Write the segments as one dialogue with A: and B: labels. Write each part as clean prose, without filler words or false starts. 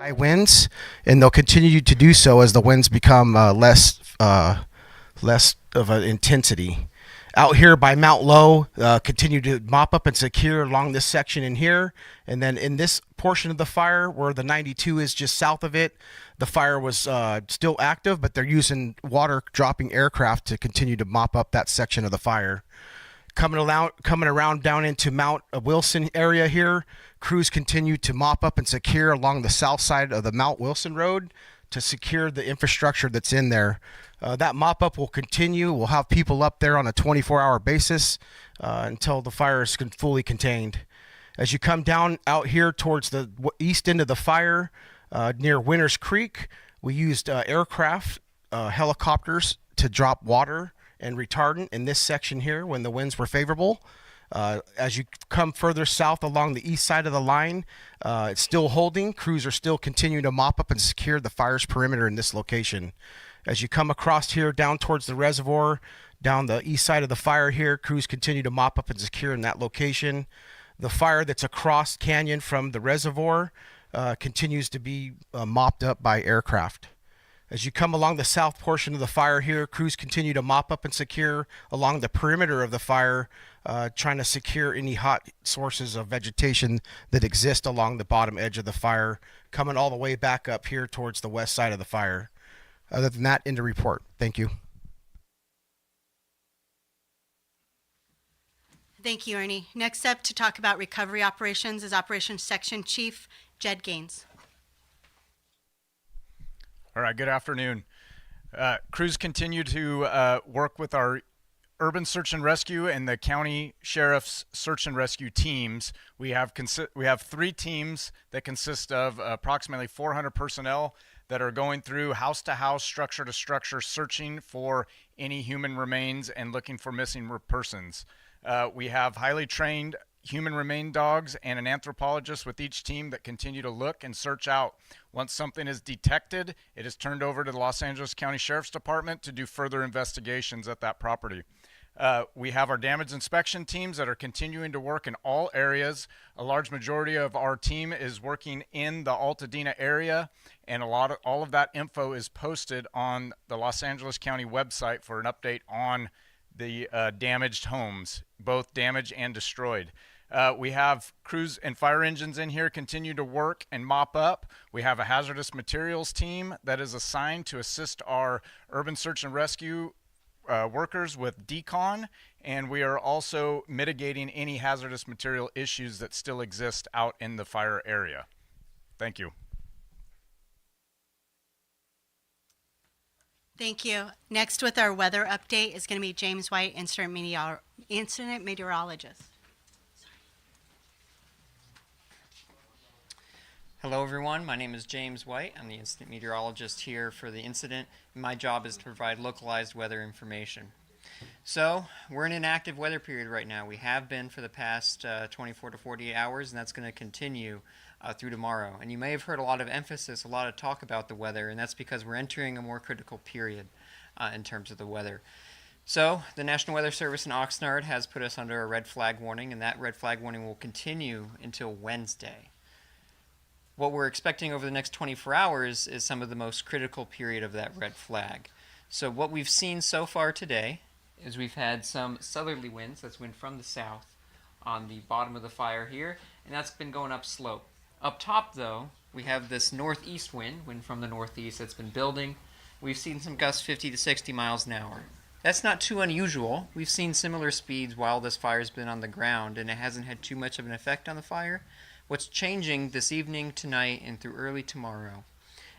A: high winds, and they'll continue to do so as the winds become less of an intensity. Out here by Mount Low, continue to mop up and secure along this section in here. And then in this portion of the fire, where the 92 is just south of it, the fire was still active, but they're using water dropping aircraft to continue to mop up that section of the fire. Coming around down into Mount Wilson area here, crews continue to mop up and secure along the south side of the Mount Wilson Road to secure the infrastructure that's in there. That mop up will continue. We'll have people up there on a 24-hour basis until the fire is fully contained. As you come down out here towards the east end of the fire, near Winters Creek, we used aircraft, helicopters to drop water and retardant in this section here when the winds were favorable. As you come further south along the east side of the line, it's still holding. Crews are still continuing to mop up and secure the fire's perimeter in this location. As you come across here down towards the reservoir, down the east side of the fire here, crews continue to mop up and secure in that location. The fire that's across canyon from the reservoir continues to be mopped up by aircraft. As you come along the south portion of the fire here, crews continue to mop up and secure along the perimeter of the fire, trying to secure any hot sources of vegetation that exist along the bottom edge of the fire, coming all the way back up here towards the west side of the fire. Other than that, end of report. Thank you.
B: Thank you, Ernie. Next up to talk about recovery operations is Operations Section Chief Jed Gaines.
C: All right, good afternoon. Crews continue to work with our urban search and rescue and the county sheriff's search and rescue teams. We have 3 teams that consist of approximately 400 personnel that are going through house to house, structure to structure, searching for any human remains and looking for missing persons. We have highly trained human remain dogs and an anthropologist with each team that continue to look and search out. Once something is detected, it is turned over to the Los Angeles County Sheriff's Department to do further investigations at that property. We have our damage inspection teams that are continuing to work in all areas. A large majority of our team is working in the Altadena area, and all of that info is posted on the Los Angeles County website for an update on the damaged homes, both damaged and destroyed. We have crews and fire engines in here continue to work and mop up. We have a hazardous materials team that is assigned to assist our urban search and rescue workers with decon, and we are also mitigating any hazardous material issues that still exist out in the fire area. Thank you.
B: Thank you. Next with our weather update is going to be James White, incident meteorologist.
D: Hello everyone, my name is James White. I'm the incident meteorologist here for the incident. My job is to provide localized weather information. So, we're in an active weather period right now. We have been for the past 24 to 48 hours, and that's going to continue through tomorrow. And you may have heard a lot of emphasis, a lot of talk about the weather, and that's because we're entering a more critical period in terms of the weather. So, the National Weather Service in Oxnard has put us under a red flag warning, and that red flag warning will continue until Wednesday. What we're expecting over the next 24 hours is some of the most critical period of that red flag. So what we've seen so far today is we've had some southerly winds, that's wind from the south, on the bottom of the fire here, and that's been going up slope. Up top though, we have this northeast wind from the northeast that's been building. We've seen some gusts 50 to 60 miles an hour. That's not too unusual. We've seen similar speeds while this fire's been on the ground, and it hasn't had too much of an effect on the fire. What's changing this evening, tonight, and through early tomorrow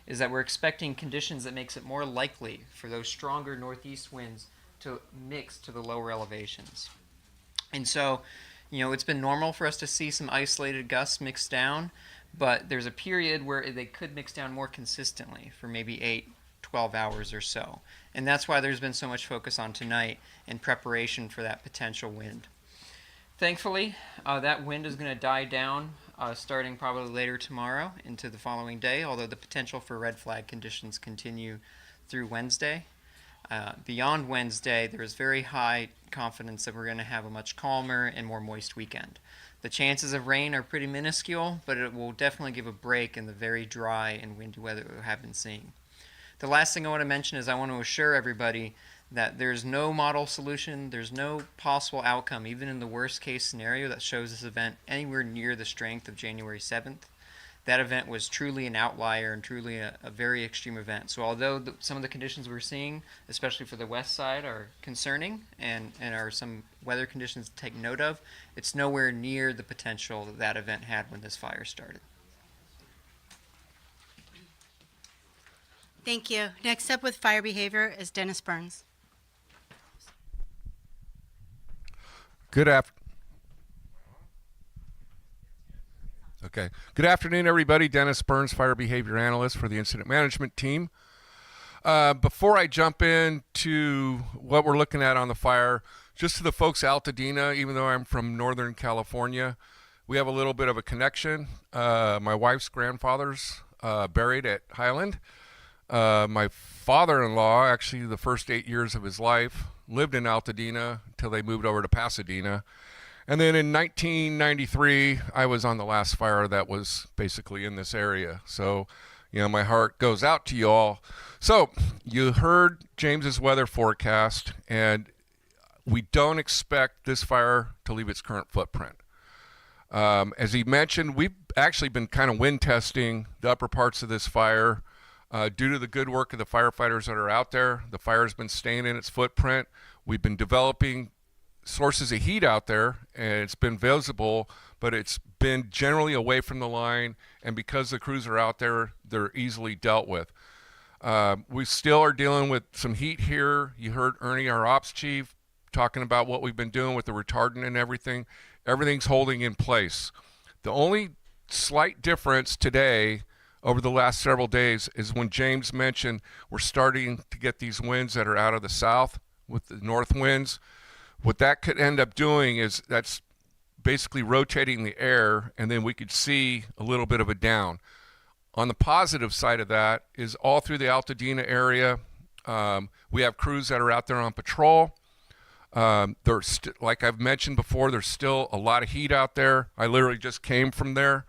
D: is that we're expecting conditions that makes it more likely for those stronger northeast winds to mix to the lower elevations. And so, it's been normal for us to see some isolated gusts mix down, but there's a period where they could mix down more consistently for maybe 8, 12 hours or so. And that's why there's been so much focus on tonight in preparation for that potential wind. Thankfully, that wind is going to die down starting probably later tomorrow into the following day, although the potential for red flag conditions continue through Wednesday. Beyond Wednesday, there is very high confidence that we're going to have a much calmer and more moist weekend. The chances of rain are pretty minuscule, but it will definitely give a break in the very dry and windy weather we have been seeing. The last thing I want to mention is I want to assure everybody that there's no model solution, there's no possible outcome, even in the worst case scenario, that shows this event anywhere near the strength of January 7th. That event was truly an outlier and truly a very extreme event. So although some of the conditions we're seeing, especially for the west side, are concerning and are some weather conditions to take note of, it's nowhere near the potential that that event had when this fire started.
B: Thank you. Next up with fire behavior is Dennis Burns.
E: Good afternoon, everybody. Dennis Burns, Fire Behavior Analyst for the Incident Management Team. Before I jump into what we're looking at on the fire, just to the folks at Altadena, even though I'm from Northern California, we have a little bit of a connection. My wife's grandfather's buried at Highland. My father-in-law, actually the first 8 years of his life, lived in Altadena until they moved over to Pasadena. And then in 1993, I was on the last fire that was basically in this area. So, my heart goes out to you all. So, you heard James's weather forecast, and we don't expect this fire to leave its current footprint. As he mentioned, we've actually been kind of wind testing the upper parts of this fire. Due to the good work of the firefighters that are out there, the fire's been staying in its footprint. We've been developing sources of heat out there, and it's been visible, but it's been generally away from the line, and because the crews are out there, they're easily dealt with. We still are dealing with some heat here. You heard Ernie, our ops chief, talking about what we've been doing with the retardant and everything. Everything's holding in place. The only slight difference today over the last several days is when James mentioned we're starting to get these winds that are out of the south with the north winds. What that could end up doing is that's basically rotating the air, and then we could see a little bit of a down. On the positive side of that is all through the Altadena area, we have crews that are out there on patrol. Like I've mentioned before, there's still a lot of heat out there. I literally just came from there.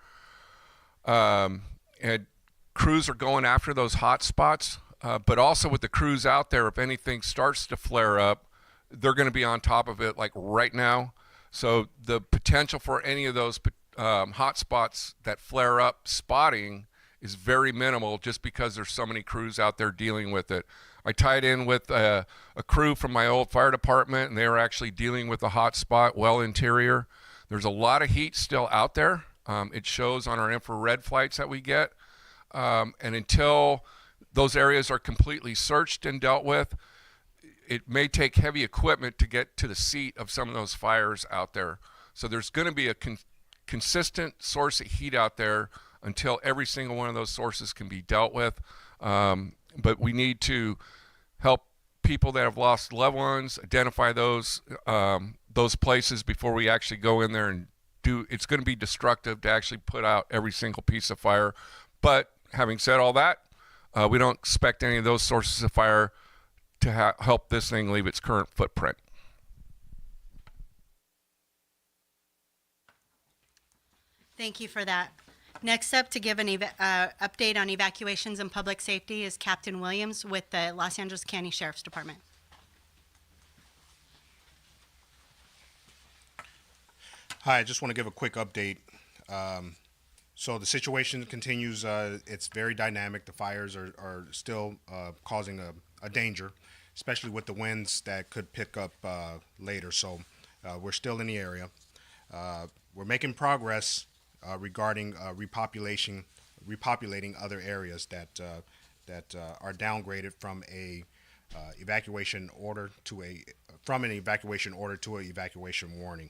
E: And crews are going after those hot spots, but also with the crews out there, if anything starts to flare up, they're going to be on top of it like right now. So the potential for any of those hot spots that flare up spotting is very minimal just because there's so many crews out there dealing with it. I tied in with a crew from my old fire department, and they were actually dealing with a hot spot well interior. There's a lot of heat still out there. It shows on our infrared flights that we get. And until those areas are completely searched and dealt with, it may take heavy equipment to get to the seat of some of those fires out there. So there's going to be a consistent source of heat out there until every single one of those sources can be dealt with. But we need to help people that have lost loved ones, identify those places before we actually go in there and do. It's going to be destructive to actually put out every single piece of fire. But having said all that, we don't expect any of those sources of fire to help this thing leave its current footprint.
B: Thank you for that. Next up to give an update on evacuations and public safety is Captain Williams with the Los Angeles County Sheriff's Department.
F: Hi, I just want to give a quick update. So the situation continues. It's very dynamic. The fires are still causing a danger, especially with the winds that could pick up later. So we're still in the area. We're making progress regarding repopulating other areas that are downgraded from an evacuation order to an evacuation warning.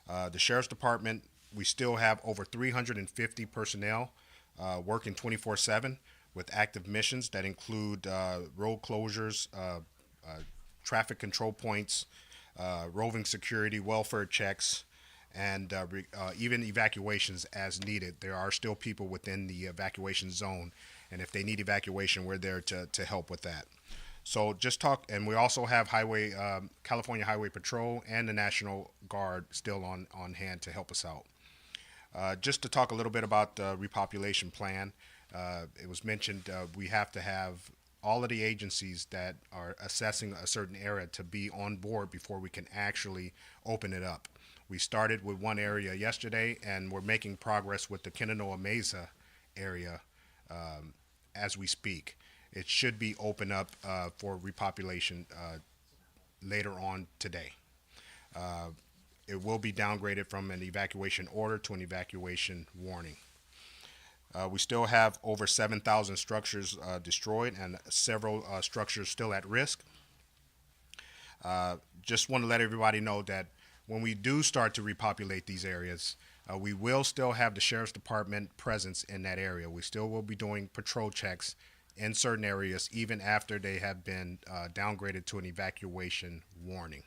F: The Sheriff's Department, we still have over 350 personnel working 24/7 with active missions that include road closures, traffic control points, roving security, welfare checks, and even evacuations as needed. There are still people within the evacuation zone, and if they need evacuation, we're there to help with that. So just talk, and we also have California Highway Patrol and the National Guard still on hand to help us out. Just to talk a little bit about the repopulation plan, it was mentioned we have to have all of the agencies that are assessing a certain area to be on board before we can actually open it up. We started with one area yesterday, and we're making progress with the Kenanoa Mesa area as we speak. It should be open up for repopulation later on today. It will be downgraded from an evacuation order to an evacuation warning. We still have over 7,000 structures destroyed and several structures still at risk. Just want to let everybody know that when we do start to repopulate these areas, we will still have the Sheriff's Department presence in that area. We still will be doing patrol checks in certain areas even after they have been downgraded to an evacuation warning.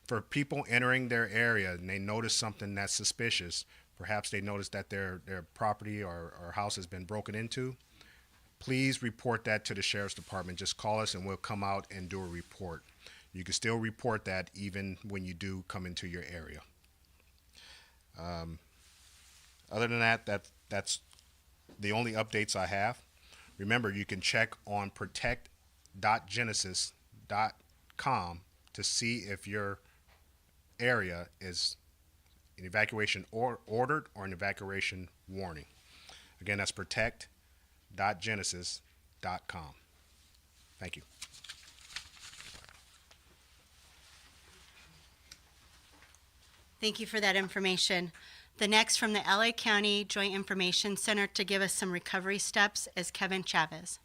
F: For people entering their area and they notice something that's suspicious, perhaps they notice that their property or house has been broken into, please report that to the Sheriff's Department. Just call us and we'll come out and do a report. You can still report that even when you do come into your area. Other than that's the only updates I have. Remember, you can check on protect.genesis.com to see if your area is an evacuation ordered or an evacuation warning. Again, that's protect.genesis.com. Thank you.
B: Thank you for that information. The next from the LA County Joint Information Center to give us some recovery steps is Kevin Chavez.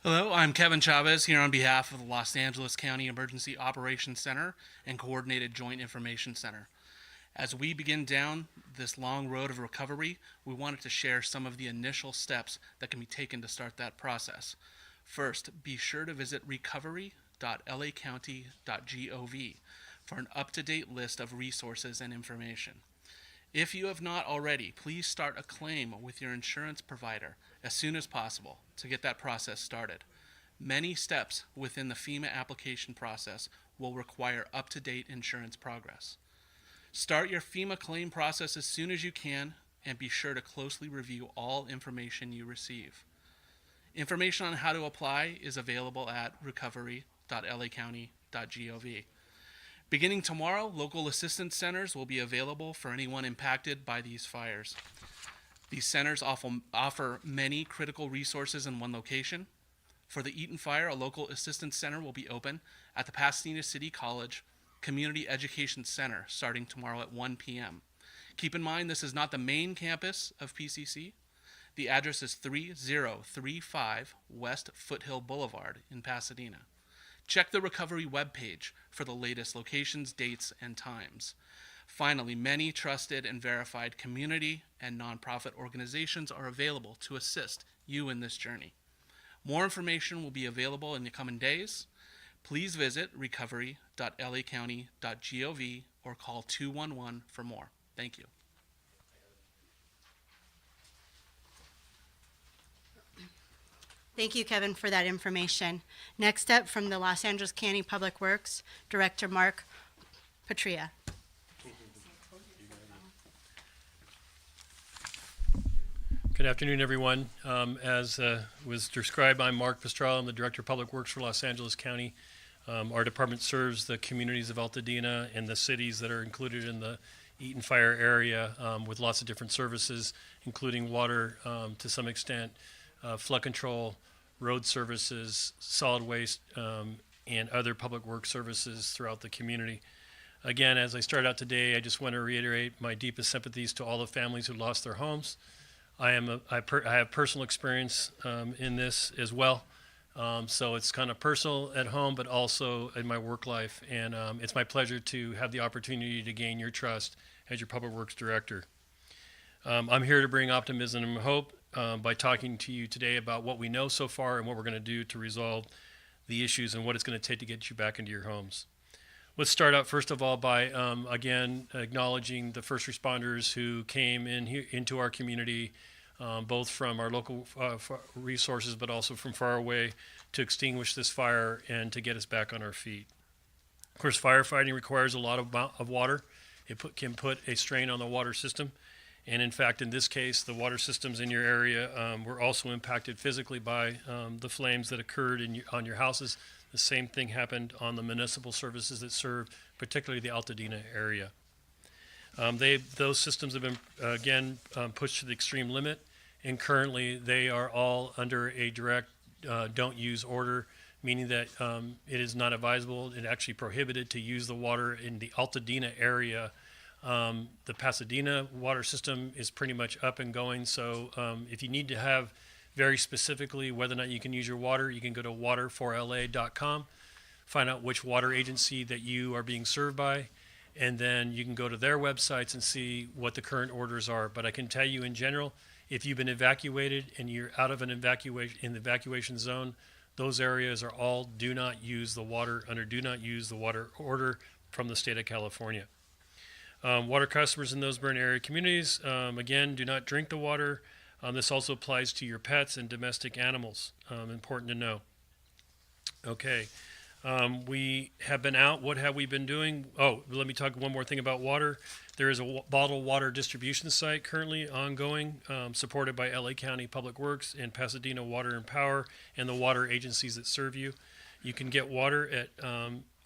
G: Hello, I'm Kevin Chavez here on behalf of the Los Angeles County Emergency Operations Center and Coordinated Joint Information Center. As we begin down this long road of recovery, we wanted to share some of the initial steps that can be taken to start that process. First, be sure to visit recovery.lacounty.gov for an up-to-date list of resources and information. If you have not already, please start a claim with your insurance provider as soon as possible to get that process started. Many steps within the FEMA application process will require up-to-date insurance progress. Start your FEMA claim process as soon as you can and be sure to closely review all information you receive. Information on how to apply is available at recovery.lacounty.gov. Beginning tomorrow, local assistance centers will be available for anyone impacted by these fires. These centers offer many critical resources in one location. For the Eaton fire, a local assistance center will be open at the Pasadena City College Community Education Center starting tomorrow at 1 p.m. Keep in mind, this is not the main campus of PCC. The address is 3035 West Foothill Boulevard in Pasadena. Check the recovery webpage for the latest locations, dates, and times. Finally, many trusted and verified community and nonprofit organizations are available to assist you in this journey. More information will be available in the coming days. Please visit recovery.lacounty.gov or call 211 for more. Thank you.
B: Thank you, Kevin, for that information. Next up, from the Los Angeles County Public Works, Director Mark Patria.
H: Good afternoon, everyone. As was described, I'm Mark Pastrell. I'm the Director of Public Works for Los Angeles County. Our department serves the communities of Altadena and the cities that are included in the Eaton fire area with lots of different services, including water to some extent, flood control, road services, solid waste, and other public works services throughout the community. Again, as I start out today, I just want to reiterate my deepest sympathies to all the families who lost their homes. I have personal experience in this as well, so it's kind of personal at home, but also in my work life, and it's my pleasure to have the opportunity to gain your trust as your Public Works Director. I'm here to bring optimism and hope by talking to you today about what we know so far and what we're going to do to resolve the issues and what it's going to take to get you back into your homes. Let's start out first of all by again acknowledging the first responders who came in here into our community, both from our local resources, but also from far away, to extinguish this fire and to get us back on our feet. Of course, firefighting requires a lot of water. It can put a strain on the water system, and in fact, in this case, the water systems in your area were also impacted physically by the flames that occurred on your houses. The same thing happened on the municipal services that serve particularly the Altadena area. Those systems have been, again, pushed to the extreme limit, and currently they are all under a direct don't use order, meaning that it is not advisable and actually prohibited to use the water in the Altadena area. The Pasadena water system is pretty much up and going, so if you need to have very specifically whether or not you can use your water, you can go to water4la.com, find out which water agency that you are being served by, and then you can go to their websites and see what the current orders are. But I can tell you in general, if you've been evacuated and you're out of an evacuation zone, those areas are all do not use the water under do not use the water order from the state of California. Water customers in those burn area communities, again, do not drink the water. This also applies to your pets and domestic animals. Important to know. Okay. We have been out. What have we been doing? Oh, let me talk one more thing about water. There is a bottled water distribution site currently ongoing, supported by LA County Public Works and Pasadena Water and Power and the water agencies that serve you. You can get water at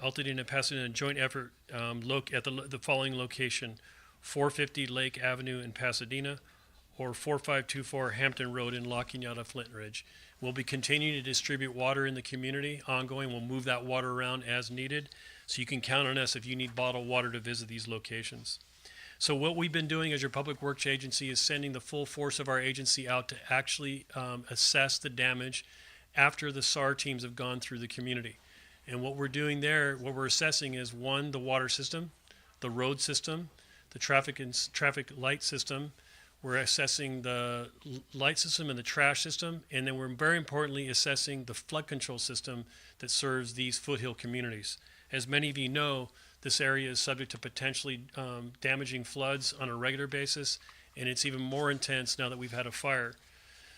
H: Altadena Pasadena joint effort at the following location: 450 Lake Avenue in Pasadena, or 4524 Hampton Road in La Cañada, Flint Ridge. We'll be continuing to distribute water in the community ongoing. We'll move that water around as needed, so you can count on us if you need bottled water to visit these locations. So what we've been doing as your public works agency is sending the full force of our agency out to actually assess the damage after the SAR teams have gone through the community. And what we're doing there, what we're assessing is, one, the water system, the road system, the traffic light system. We're assessing the light system and the trash system, and then we're very importantly assessing the flood control system that serves these foothill communities. As many of you know, this area is subject to potentially damaging floods on a regular basis, and it's even more intense now that we've had a fire.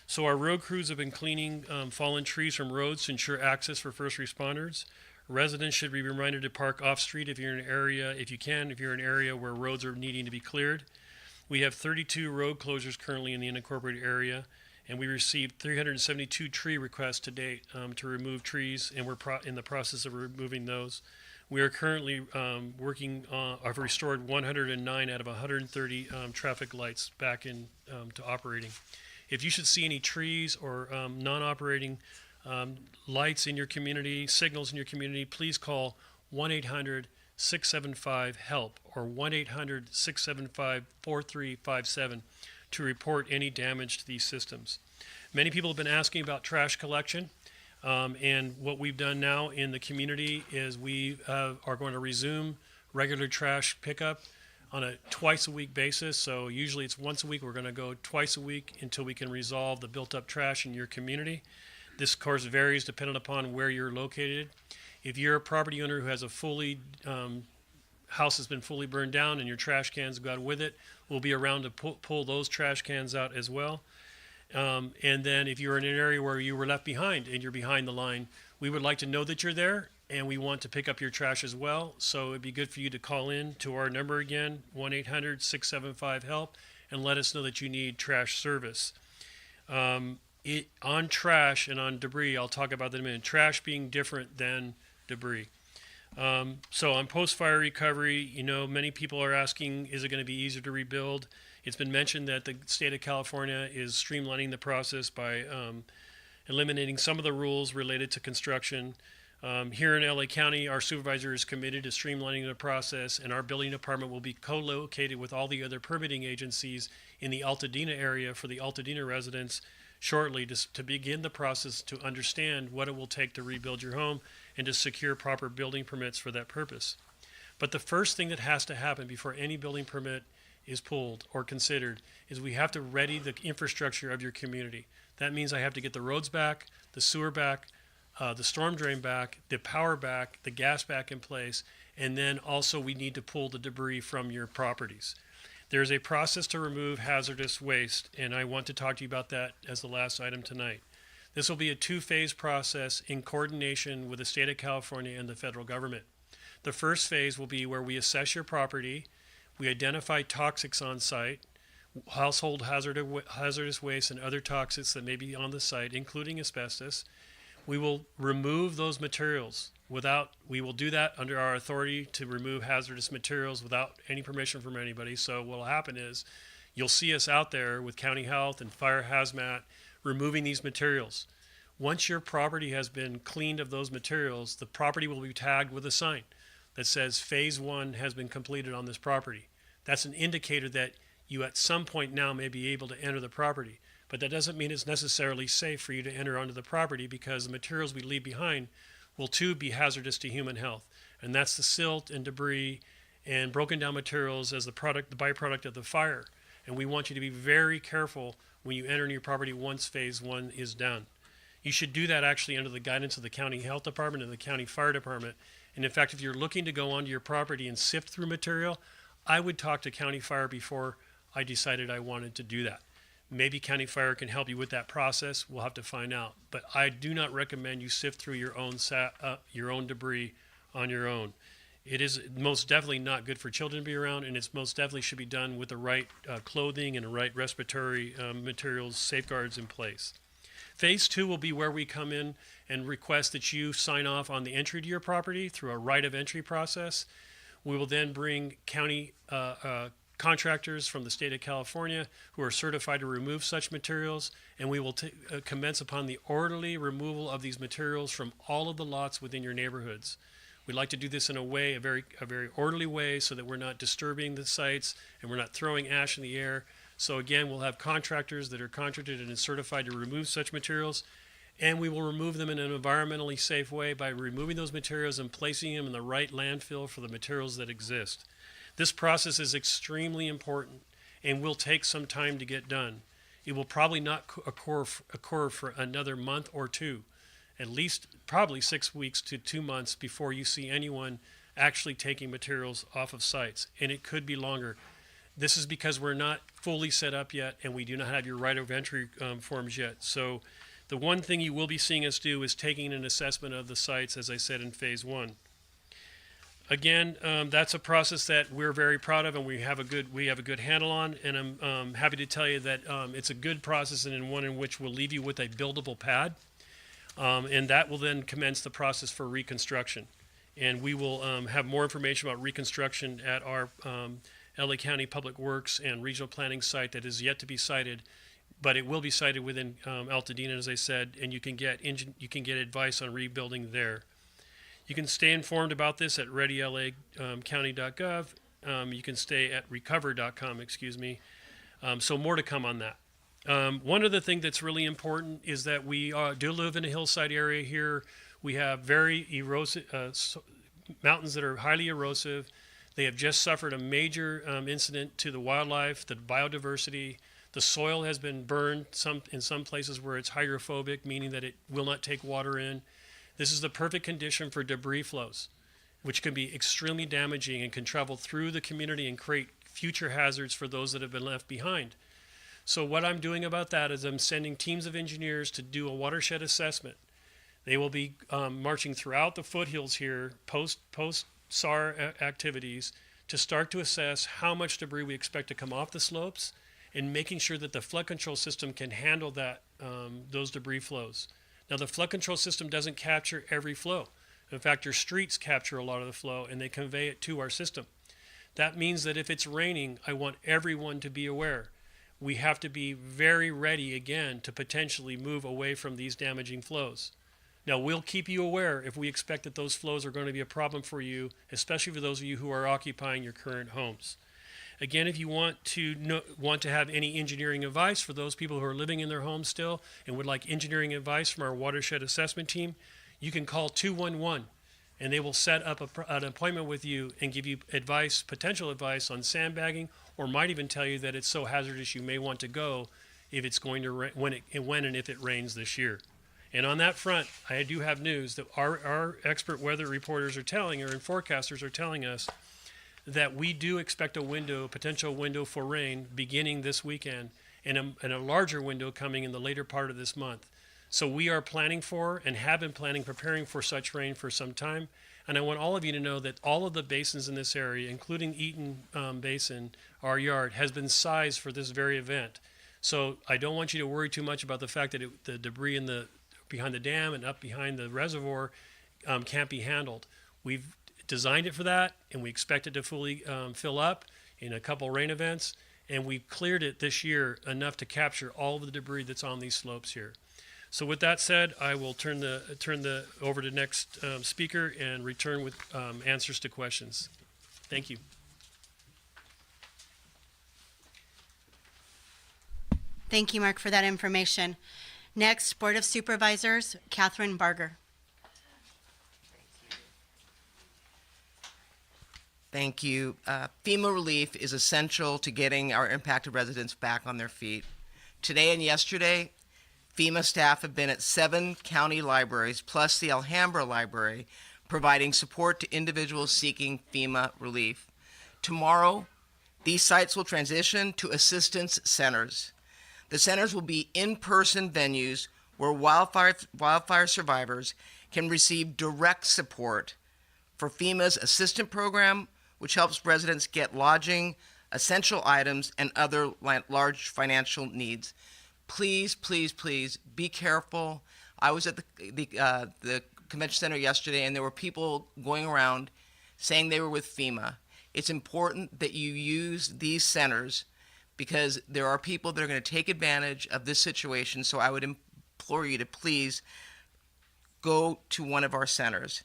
H: So our road crews have been cleaning fallen trees from roads to ensure access for first responders. Residents should be reminded to park off-street if you're in an area, if you're in an area where roads are needing to be cleared. We have 32 road closures currently in the unincorporated area, and we received 372 tree requests to date to remove trees, and we're in the process of removing those. We are currently I've restored 109 out of 130 traffic lights back in to operating. If you should see any trees or non-operating lights in your community, signals in your community, please call 1-800-675-HELP or 1-800-675-4357 to report any damage to these systems. Many people have been asking about trash collection, and what we've done now in the community is we are going to resume regular trash pickup on a twice-a-week basis. So usually it's once a week. We're going to go twice a week until we can resolve the built-up trash in your community. This, of course, varies depending upon where you're located. If you're a property owner who has a house has been fully burned down and your trash cans go out with it, we'll be around to pull those trash cans out as well. And then if you're in an area where you were left behind and you're behind the line, we would like to know that you're there, and we want to pick up your trash as well. So it'd be good for you to call in to our number again, 1-800-675-HELP, and let us know that you need trash service. On trash and on debris, I'll talk about that in a minute. Trash being different than debris. So on post-fire recovery, many people are asking, is it going to be easier to rebuild? It's been mentioned that the state of California is streamlining the process by eliminating some of the rules related to construction. Here in LA County, our supervisor is committed to streamlining the process, and our building department will be co-located with all the other permitting agencies in the Altadena area for the Altadena residents shortly to begin the process to understand what it will take to rebuild your home and to secure proper building permits for that purpose. But the first thing that has to happen before any building permit is pulled or considered is we have to ready the infrastructure of your community. That means I have to get the roads back, the sewer back, the storm drain back, the power back, the gas back in place, And then also we need to pull the debris from your properties. There's a process to remove hazardous waste, and I want to talk to you about that as the last item tonight. This will be a two-phase process in coordination with the state of California and the federal government. The first phase will be where we assess your property, we identify toxics on site, household hazardous waste and other toxics that may be on the site, including asbestos. We will remove those materials we will do that under our authority to remove hazardous materials without any permission from anybody. So what will happen is you'll see us out there with county health and fire hazmat removing these materials. Once your property has been cleaned of those materials, the property will be tagged with a sign that says phase 1 has been completed on this property. That's an indicator that you at some point now may be able to enter the property. But that doesn't mean it's necessarily safe for you to enter onto the property, because the materials we leave behind will too be hazardous to human health. And that's the silt and debris and broken down materials as the byproduct of the fire. And we want you to be very careful when you enter in your property once phase 1 is done. You should do that actually under the guidance of the county health department and the county fire department. And in fact, if you're looking to go onto your property and sift through material, I would talk to county fire before I decided I wanted to do that. Maybe county fire can help you with that process. We'll have to find out. But I do not recommend you sift through your own debris on your own. It is most definitely not good for children to be around, and it's most definitely should be done with the right clothing and the right respiratory materials, safeguards in place. Phase 2 will be where we come in and request that you sign off on the entry to your property through a right of entry process. We will then bring county contractors from the state of California who are certified to remove such materials, and we will commence upon the orderly removal of these materials from all of the lots within your neighborhoods. We'd like to do this in a very orderly way so that we're not disturbing the sites and we're not throwing ash in the air. So again, we'll have contractors that are contracted and certified to remove such materials, and we will remove them in an environmentally safe way by removing those materials and placing them in the right landfill for the materials that exist. This process is extremely important and will take some time to get done. It will probably not occur for another month or two, at least probably 6 weeks to 2 months before you see anyone actually taking materials off of sites, and it could be longer. This is because we're not fully set up yet and we do not have your right of entry forms yet. So the one thing you will be seeing us do is taking an assessment of the sites, as I said, in phase 1. Again, that's a process that we're very proud of and we have a good handle on, and I'm happy to tell you that it's a good process and one in which we'll leave you with a buildable pad, and that will then commence the process for reconstruction. And we will have more information about reconstruction at our LA County Public Works and Regional Planning site that is yet to be sited, but it will be sited within Altadena, as I said, and you can get advice on rebuilding there. You can stay informed about this at readylacounty.gov. You can stay at recover.com, so more to come on that. One other thing that's really important is that we do live in a hillside area here. We have very erosive mountains that are highly erosive. They have just suffered a major incident to the wildlife, the biodiversity. The soil has been burned in some places where it's hydrophobic, meaning that it will not take water in. This is the perfect condition for debris flows, which can be extremely damaging and can travel through the community and create future hazards for those that have been left behind. So what I'm doing about that is I'm sending teams of engineers to do a watershed assessment. They will be marching throughout the foothills here, post-SAR activities, to start to assess how much debris we expect to come off the slopes and making sure that the flood control system can handle those debris flows. Now, the flood control system doesn't capture every flow. In fact, your streets capture a lot of the flow and they convey it to our system. That means that if it's raining, I want everyone to be aware. We have to be very ready again to potentially move away from these damaging flows. Now, we'll keep you aware if we expect that those flows are going to be a problem for you, especially for those of you who are occupying your current homes. Again, if you want to have any engineering advice for those people who are living in their homes still and would like engineering advice from our watershed assessment team, you can call 211 and they will set up an appointment with you and give you potential advice on sandbagging, or might even tell you that it's so hazardous you may want to go if it's going to when and if it rains this year. And on that front, I do have news that our expert weather reporters are telling, or and forecasters are telling us that we do expect a potential window for rain beginning this weekend, and a larger window coming in the later part of this month. So we are planning for and have been preparing for such rain for some time. And I want all of you to know that all of the basins in this area, including Eaton Basin, our yard, has been sized for this very event. So I don't want you to worry too much about the fact that the debris behind the dam and up behind the reservoir can't be handled. We've designed it for that, and we expect it to fully fill up in a couple rain events. And we've cleared it this year enough to capture all of the debris that's on these slopes here. So with that said, I will turn the over to next speaker and return with answers to questions. Thank you.
B: Thank you, Mark, for that information. Next, Board of Supervisors, Catherine Barger.
I: Thank you. FEMA relief is essential to getting our impacted residents back on their feet. Today and yesterday, FEMA staff have been at 7 county libraries, plus the Alhambra Library, providing support to individuals seeking FEMA relief. Tomorrow, these sites will transition to assistance centers. The centers will be in-person venues where wildfire survivors can receive direct support for FEMA's assistant program, which helps residents get lodging, essential items, and other large financial needs. Please, please, please be careful. I was at the convention center yesterday, and there were people going around saying they were with FEMA. It's important that you use these centers because there are people that are going to take advantage of this situation. So I would implore you to please go to one of our centers.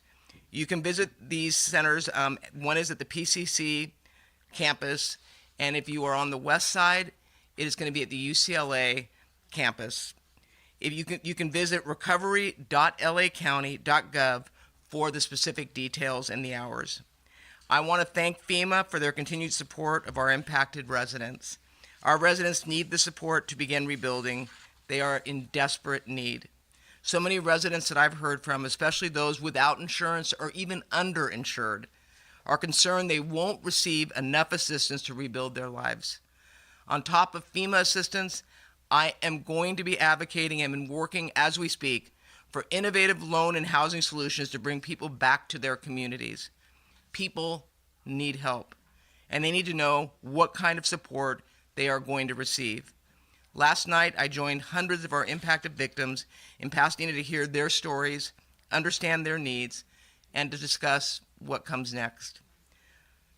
I: You can visit these centers. One is at the PCC campus, and if you are on the west side, it is going to be at the UCLA campus. If you can visit recovery.lacounty.gov for the specific details and the hours. I want to thank FEMA for their continued support of our impacted residents. Our residents need the support to begin rebuilding. They are in desperate need. So many residents that I've heard from, especially those without insurance or even underinsured, are concerned they won't receive enough assistance to rebuild their lives. On top of FEMA assistance, I am going to be advocating and working as we speak for innovative loan and housing solutions to bring people back to their communities. People need help, and they need to know what kind of support they are going to receive. Last night, I joined hundreds of our impacted victims in Pasadena to hear their stories, understand their needs, and to discuss what comes next.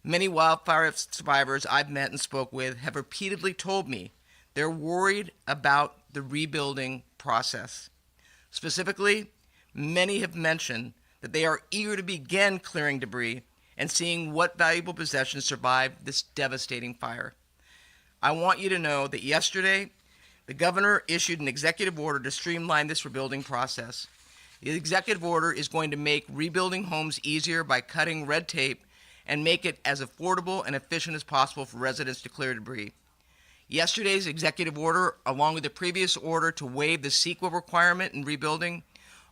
I: Many wildfire survivors I've met and spoke with have repeatedly told me they're worried about the rebuilding process. Specifically, many have mentioned that they are eager to begin clearing debris and seeing what valuable possessions survived this devastating fire. I want you to know that yesterday, the governor issued an executive order to streamline this rebuilding process. The executive order is going to make rebuilding homes easier by cutting red tape and make it as affordable and efficient as possible for residents to clear debris. Yesterday's executive order, along with the previous order to waive the CEQA requirement in rebuilding,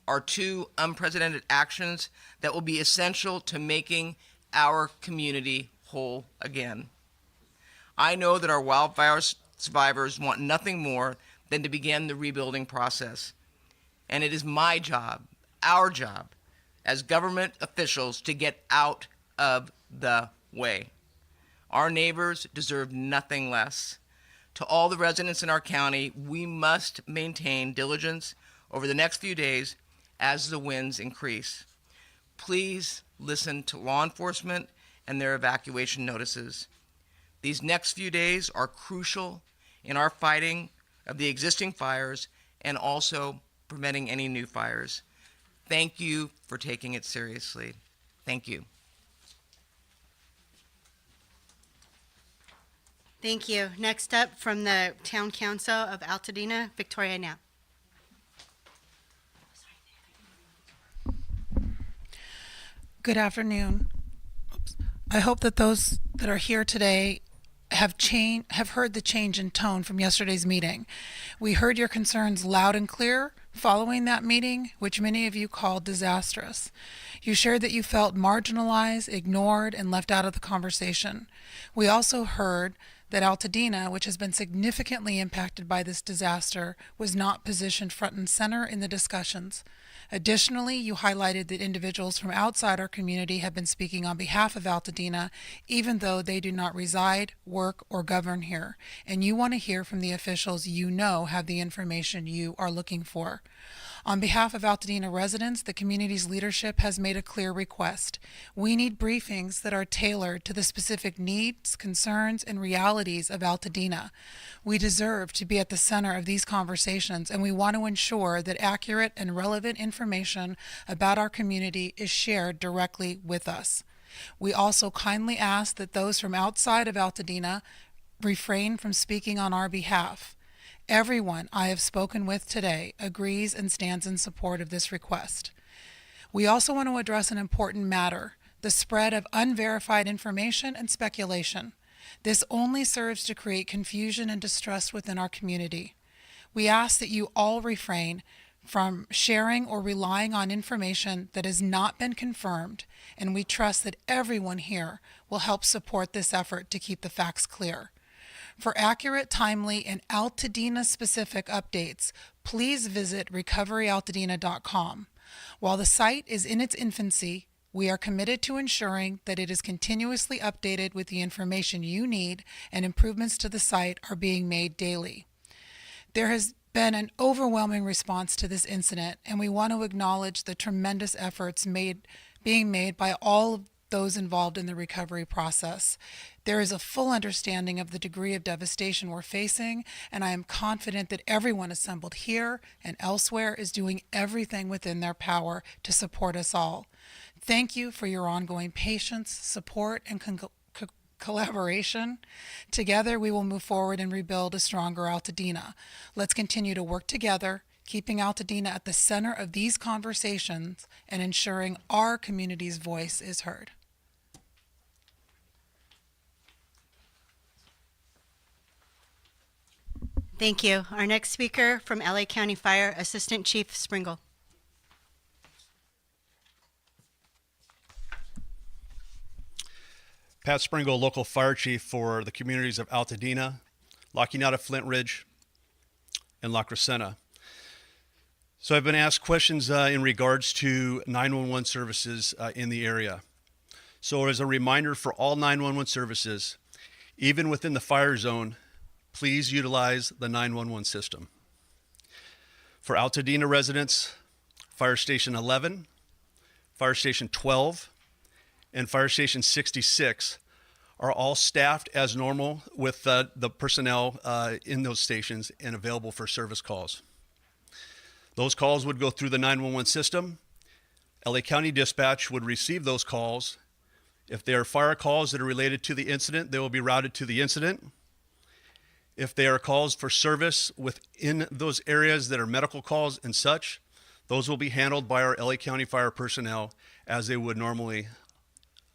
I: are 2 unprecedented actions that will be essential to making our community whole again. I know that our wildfire survivors want nothing more than to begin the rebuilding process. And it is my job, our job, as government officials to get out of the way. Our neighbors deserve nothing less. To all the residents in our county, we must maintain diligence over the next few days as the winds increase. Please listen to law enforcement and their evacuation notices. These next few days are crucial in our fighting of the existing fires and also preventing any new fires. Thank you for taking it seriously. Thank you.
B: Thank you. Next up, from the Town Council of Altadena, Victoria Knapp.
J: Good afternoon. I hope that those that are here today have heard the change in tone from yesterday's meeting. We heard your concerns loud and clear Following that meeting, which many of you called disastrous, you shared that you felt marginalized, ignored, and left out of the conversation. We also heard that Altadena, which has been significantly impacted by this disaster, was not positioned front and center in the discussions. Additionally, you highlighted that individuals from outside our community have been speaking on behalf of Altadena, even though they do not reside, work, or govern here, and you want to hear from the officials you know have the information you are looking for. On behalf of Altadena residents, the community's leadership has made a clear request. We need briefings that are tailored to the specific needs, concerns, and realities of Altadena. We deserve to be at the center of these conversations, and we want to ensure that accurate and relevant information about our community is shared directly with us. We also kindly ask that those from outside of Altadena refrain from speaking on our behalf. Everyone I have spoken with today agrees and stands in support of this request. We also want to address an important matter, the spread of unverified information and speculation. This only serves to create confusion and distrust within our community. We ask that you all refrain from sharing or relying on information that has not been confirmed, and we trust that everyone here will help support this effort to keep the facts clear. For accurate, timely, and Altadena-specific updates, please visit recoveryaltadena.com. While the site is in its infancy, we are committed to ensuring that it is continuously updated with the information you need, and improvements to the site are being made daily. There has been an overwhelming response to this incident, and we want to acknowledge the tremendous efforts being made by all of those involved in the recovery process. There is a full understanding of the degree of devastation we're facing, and I am confident that everyone assembled here and elsewhere is doing everything within their power to support us all. Thank you for your ongoing patience, support, and collaboration. Together, we will move forward and rebuild a stronger Altadena. Let's continue to work together, keeping Altadena at the center of these conversations and ensuring our community's voice is heard.
B: Thank you. Our next speaker from LA County Fire, Assistant Chief Springle.
K: Pat Springle, local fire chief for the communities of Altadena, La Quinata, Flint Ridge, and La Crescenta. So I've been asked questions in regards to 911 services in the area. So as a reminder for all 911 services, even within the fire zone, please utilize the 911 system. For Altadena residents, Fire Station 11, Fire Station 12, and Fire Station 66 are all staffed as normal with the personnel in those stations and available for service calls. Those calls would go through the 911 system. LA County Dispatch would receive those calls. If they are fire calls that are related to the incident, they will be routed to the incident. If they are calls for service within those areas that are medical calls and such, those will be handled by our LA County Fire personnel as they would normally,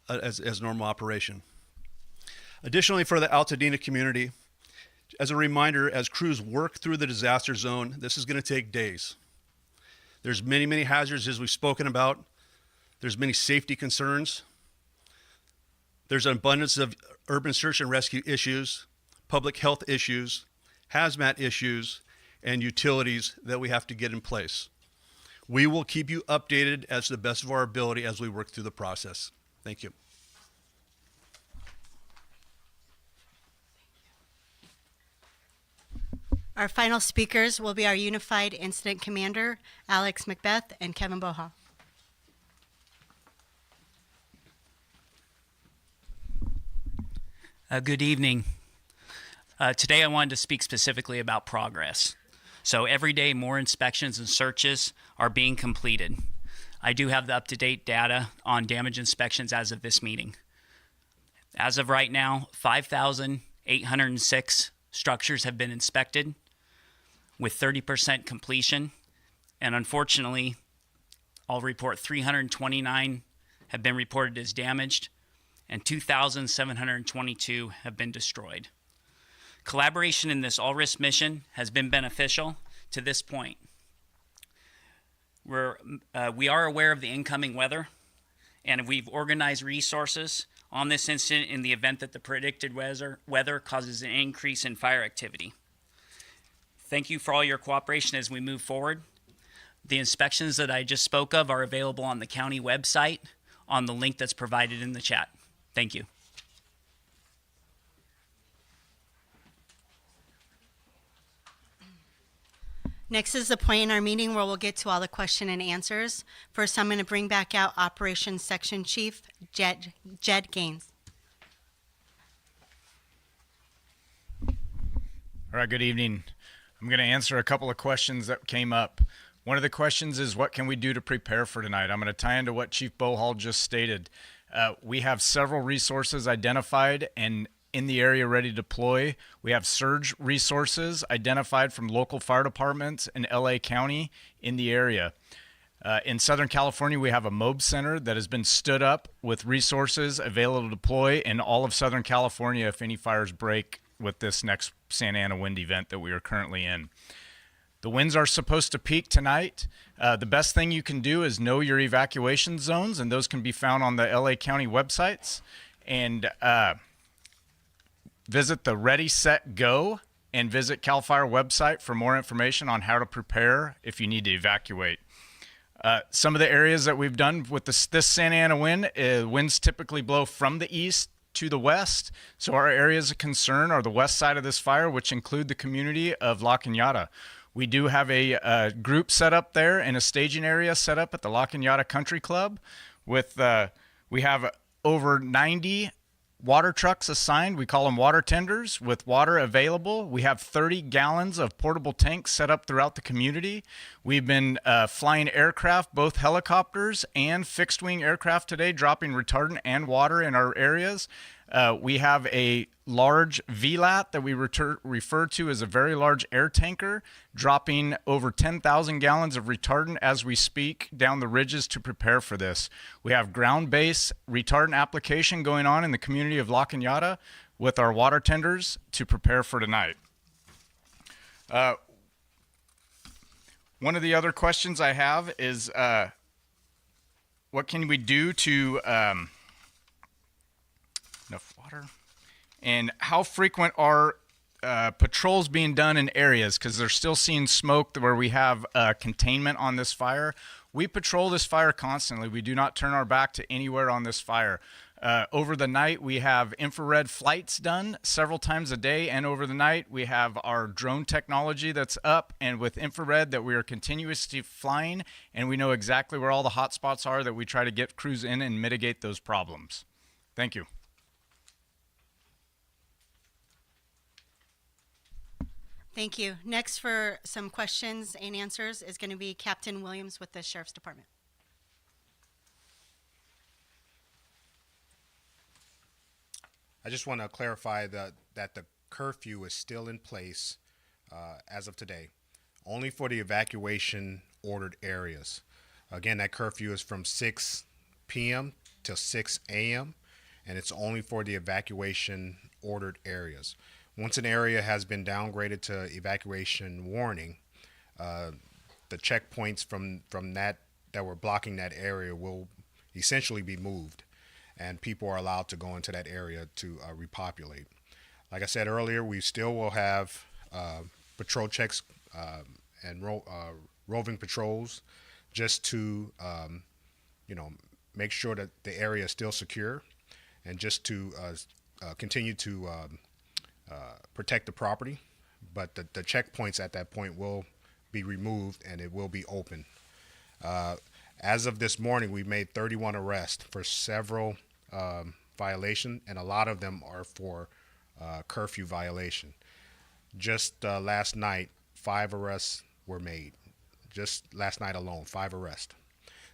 K: as normal operation. Additionally, for the Altadena community, as a reminder, as crews work through the disaster zone, this is going to take days. There's many, many hazards as we've spoken about. There's many safety concerns. There's an abundance of urban search and rescue issues, public health issues, hazmat issues, and utilities that we have to get in place. We will keep you updated as to the best of our ability as we work through the process. Thank you.
B: Our final speakers will be our Unified Incident Commander, Alex Macbeth and Kevin Boha.
L: Good evening. Today I wanted to speak specifically about progress. So every day more inspections and searches are being completed. I do have the up-to-date data on damage inspections as of this meeting. As of right now, 5,806 structures have been inspected with 30% completion. And unfortunately, I'll report 329 have been reported as damaged and 2,722 have been destroyed. Collaboration in this all-risk mission has been beneficial to this point. We are aware of the incoming weather, and we've organized resources on this incident in the event that the predicted weather causes an increase in fire activity. Thank you for all your cooperation as we move forward. The inspections that I just spoke of are available on the county website on the link that's provided in the chat. Thank you.
B: Next is the point in our meeting where we'll get to all the question and answers. First, I'm going to bring back out Operations Section Chief Jed Gaines.
C: All right, good evening. I'm going to answer a couple of questions that came up. One of the questions is, what can we do to prepare for tonight? I'm going to tie into what Chief Bohall just stated. We have several resources identified and in the area ready to deploy. We have surge resources identified from local fire departments in LA County in the area. In Southern California, we have a MOB center that has been stood up with resources available to deploy in all of Southern California if any fires break with this next Santa Ana wind event that we are currently in. The winds are supposed to peak tonight. The best thing you can do is know your evacuation zones, and those can be found on the LA County websites. And visit the Ready, Set, Go, and visit CAL FIRE website for more information on how to prepare if you need to evacuate. Some of the areas that we've done with this Santa Ana wind, winds typically blow from the east to the west. So our areas of concern are the west side of this fire, which include the community of La Cañada. We do have a group set up there and a staging area set up at the La Cañada Country Club. We have over 90 water trucks assigned. We call them water tenders with water available. We have 30 gallons of portable tanks set up throughout the community. We've been flying aircraft, both helicopters and fixed wing aircraft today, dropping retardant and water in our areas. We have a large VLAT that we refer to as a very large air tanker, dropping over 10,000 gallons of retardant as we speak down the ridges to prepare for this. We have ground-based retardant application going on in the community of La Cañada with our water tenders to prepare for tonight. One of the other questions I have is, what can we do to enough water? And how frequent are patrols being done in areas? Because they're still seeing smoke where we have containment on this fire. We patrol this fire constantly. We do not turn our back to anywhere on this fire. Over the night, we have infrared flights done several times a day, and over the night, we have our drone technology that's up and with infrared that we are continuously flying, and we know exactly where all the hot spots are that we try to get crews in and mitigate those problems. Thank you.
B: Thank you. Next for some questions and answers is going to be Captain Williams with the Sheriff's Department.
F: I just want to clarify that the curfew is still in place as of today, only for the evacuation ordered areas. Again, that curfew is from 6 p.m. till 6 a.m., and it's only for the evacuation ordered areas. Once an area has been downgraded to evacuation warning, the checkpoints from that were blocking that area will essentially be moved, and people are allowed to go into that area to repopulate. Like I said earlier, we still will have patrol checks and roving patrols just to make sure that the area is still secure, and just to continue to protect the property. But the checkpoints at that point will be removed and it will be open. As of this morning, we've made 31 arrests for several violations, and a lot of them are for curfew violation. Just last night, 5 arrests were made. Just last night alone, 5 arrests.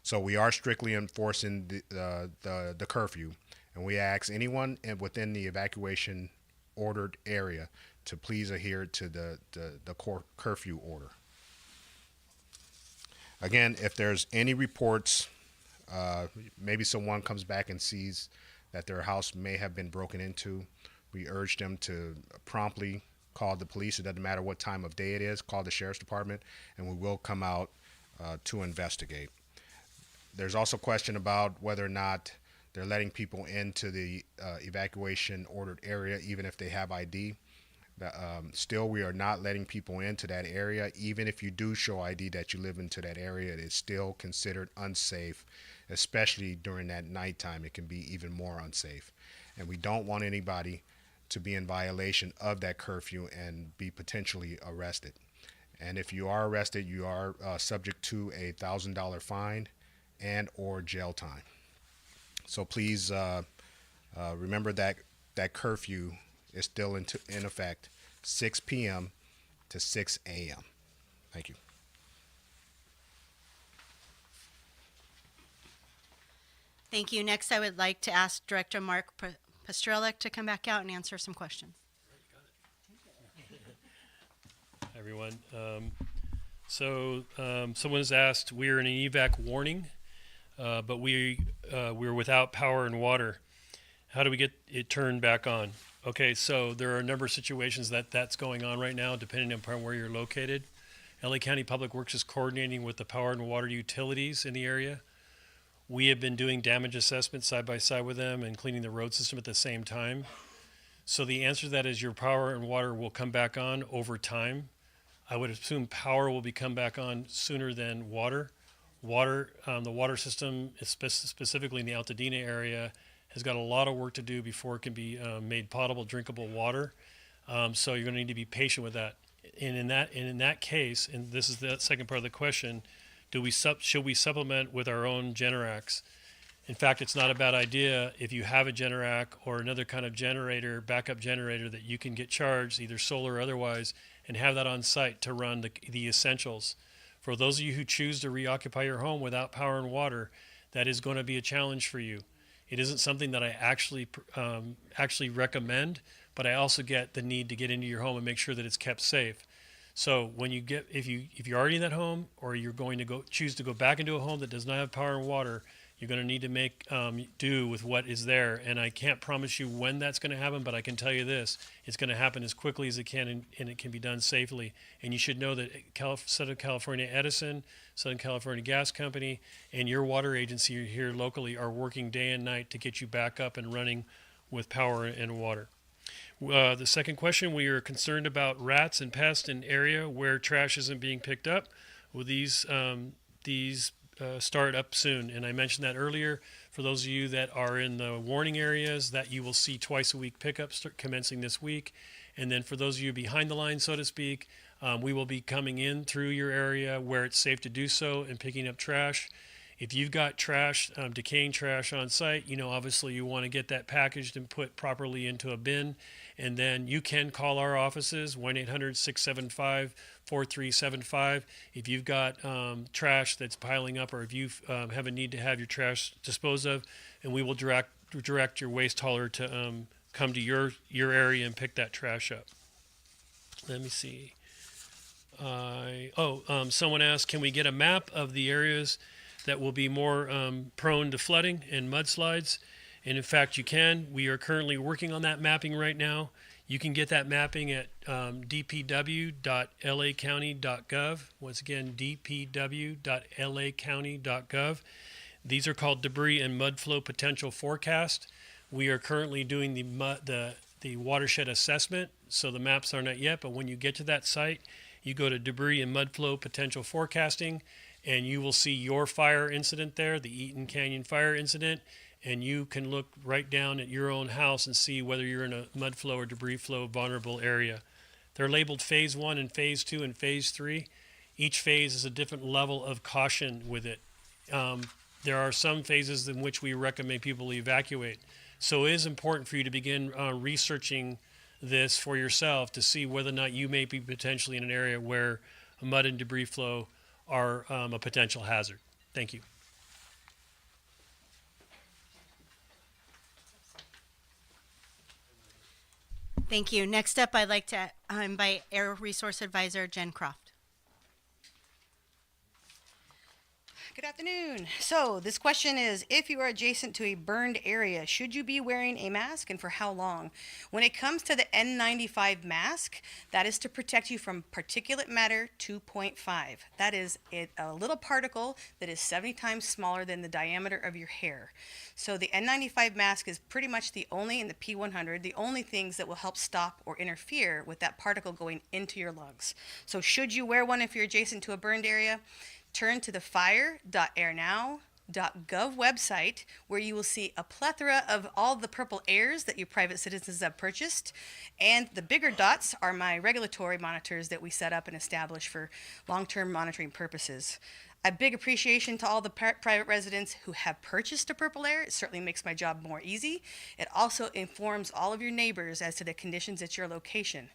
F: So we are strictly enforcing the curfew, and we ask anyone within the evacuation ordered area to please adhere to the curfew order. Again, if there's any reports, maybe someone comes back and sees that their house may have been broken into, we urge them to promptly call the police. It doesn't matter what time of day it is, call the Sheriff's Department, and we will come out to investigate. There's also question about whether or not they're letting people into the evacuation ordered area, even if they have ID. Still, we are not letting people into that area. Even if you do show ID that you live into that area, it is still considered unsafe, especially during that nighttime. It can be even more unsafe. And we don't want anybody to be in violation of that curfew and be potentially arrested. And if you are arrested, you are subject to a $1,000 fine and or jail time. So please remember that curfew is still in effect, 6 p.m. to 6 a.m. Thank you.
B: Thank you. Next, I would like to ask Director Mark Pastrelek to come back out and answer some questions.
H: Hi, everyone. Someone has asked, we're in an evac warning, but we're without power and water. How do we get it turned back on? Okay, so there are a number of situations that's going on right now, depending upon where you're located. LA County Public Works is coordinating with the power and water utilities in the area. We have been doing damage assessments side by side with them and cleaning the road system at the same time. So the answer to that is your power and water will come back on over time. I would assume power will be come back on sooner than water. The water system, specifically in the Altadena area, has got a lot of work to do before it can be made potable, drinkable water. So you're going to need to be patient with that. And in that case, and this is the second part of the question, should we supplement with our own Generacs? In fact, it's not a bad idea if you have a Generac or another kind of generator, backup generator that you can get charged, either solar or otherwise, and have that on site to run the essentials. For those of you who choose to reoccupy your home without power and water, that is going to be a challenge for you. It isn't something that I actually recommend, but I also get the need to get into your home and make sure that it's kept safe. So when you get, if you're already in that home, or you're going to choose to go back into a home that does not have power and water, you're going to need to make do with what is there. And I can't promise you when that's going to happen, but I can tell you this: it's going to happen as quickly as it can, and it can be done safely. And you should know that Southern California Edison, Southern California Gas Company, and your water agency here locally are working day and night to get you back up and running with power and water. The second question, we are concerned about rats and pests in area where trash isn't being picked up. Will these start up soon? And I mentioned that earlier. For those of you that are in the warning areas, that you will see twice a week pickups commencing this week. And then for those of you behind the line, so to speak, we will be coming in through your area where it's safe to do so and picking up trash. If you've got trash, decaying trash on site, obviously you want to get that packaged and put properly into a bin. And then you can call our offices, 1-800-675-4375. If you've got trash that's piling up, or if you have a need to have your trash disposed of, and we will direct your waste hauler to come to your area and pick that trash up. Let me see. Someone asked, can we get a map of the areas that will be more prone to flooding and mudslides? And in fact, you can. We are currently working on that mapping right now. You can get that mapping at dpw.lacounty.gov. Once again, dpw.lacounty.gov. These are called debris and mud flow potential forecast. We are currently doing the watershed assessment, so the maps are not yet, but when you get to that site, you go to debris and mud flow potential forecasting, and you will see your fire incident there, the Eaton Canyon fire incident, and you can look right down at your own house and see whether you're in a mud flow or debris flow vulnerable area. They're labeled phase 1 and phase 2 and phase 3. Each phase is a different level of caution with it. There are some phases in which we recommend people evacuate. So it is important for you to begin researching this for yourself to see whether or not you may be potentially in an area where mud and debris flow are a potential hazard. Thank you.
B: Thank you. Next up, I'd like to invite Air Resource Advisor Jen Croft.
M: Good afternoon. So this question is, if you are adjacent to a burned area, should you be wearing a mask and for how long? When it comes to the N95 mask, that is to protect you from particulate matter 2.5. That is a little particle that is 70 times smaller than the diameter of your hair. So the N95 mask is pretty much the only, in the P100, the only things that will help stop or interfere with that particle going into your lungs. So should you wear one if you're adjacent to a burned area? Turn to the fire.airnow.gov website, where you will see a plethora of all the purple airs that your private citizens have purchased. And the bigger dots are my regulatory monitors that we set up and establish for long-term monitoring purposes. A big appreciation to all the private residents who have purchased a purple air. It certainly makes my job more easy. It also informs all of your neighbors as to the conditions at your location.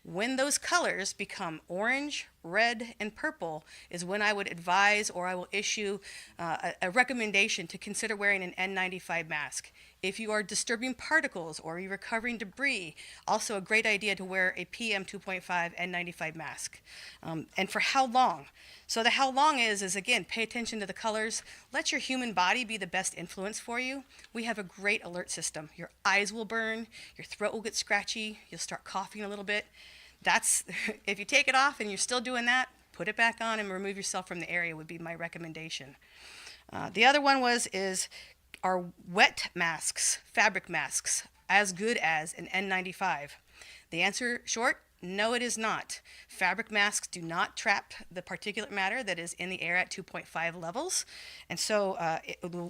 M: When those colors become orange, red, and purple is when I would advise, or I will issue a recommendation to consider wearing an N95 mask. If you are disturbing particles or you're recovering debris, also a great idea to wear a PM 2.5 N95 mask. And for how long? So the how long is again, pay attention to the colors. Let your human body be the best influence for you. We have a great alert system. Your eyes will burn, your throat will get scratchy, you'll start coughing a little bit. That's, if you take it off and you're still doing that, put it back on and remove yourself from the area would be my recommendation. The other one is are wet masks, fabric masks, as good as an N95? The answer short, no, it is not. Fabric masks do not trap the particulate matter that is in the air at 2.5 levels. And so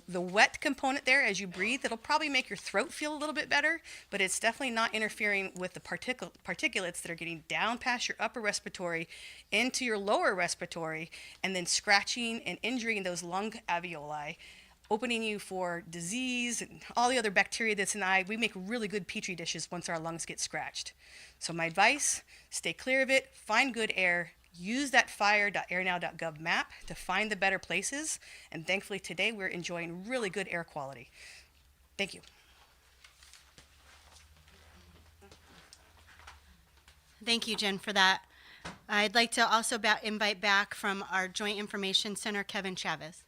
M: the wet component there, as you breathe, it'll probably make your throat feel a little bit better, but it's definitely not interfering with the particulates that are getting down past your upper respiratory into your lower respiratory and then scratching and injuring those lung alveoli, opening you for disease and all the other bacteria that's in the eye. We make really good petri dishes once our lungs get scratched. So my advice, stay clear of it, find good air, use that fire.airnow.gov map to find the better places, and thankfully today we're enjoying really good air quality. Thank you.
B: Thank you, Jen, for that. I'd like to also invite back from our Joint Information Center, Kevin Chavez.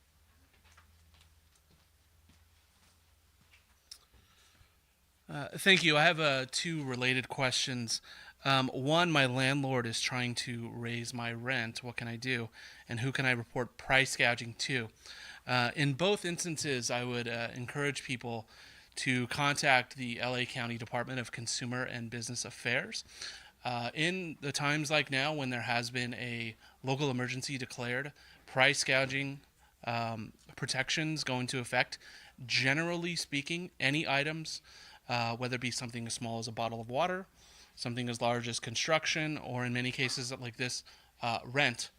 G: Thank you. I have two related questions. One, my landlord is trying to raise my rent. What can I do? And who can I report price gouging to? In both instances, I would encourage people to contact the LA County Department of Consumer and Business Affairs. In the times like now, when there has been a local emergency declared, price gouging protections go into effect. Generally speaking, any items, whether it be something as small as a bottle of water, something as large as construction, or in many cases like this, rent,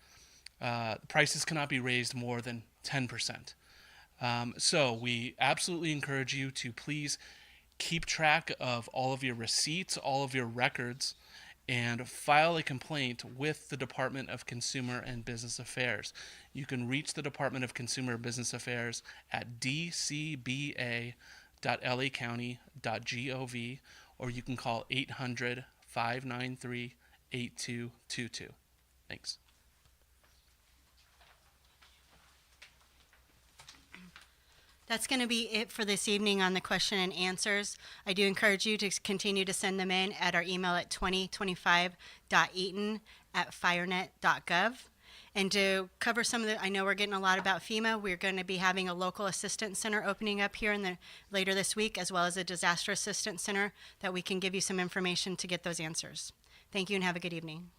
G: prices cannot be raised more than 10%. So we absolutely encourage you to please keep track of all of your receipts, all of your records, and file a complaint with the Department of Consumer and Business Affairs. You can reach the Department of Consumer and Business Affairs at dcba.lacounty.gov, or you can call 800-593-8222. Thanks.
B: That's going to be it for this evening on the question and answers. I do encourage you to continue to send them in at our email at 2025.eaton@firenet.gov. And to cover some of the, I know we're getting a lot about FEMA. We're going to be having a local assistance center opening up here later this week, as well as a disaster assistance center that we can give you some information to get those answers. Thank you and have a good evening.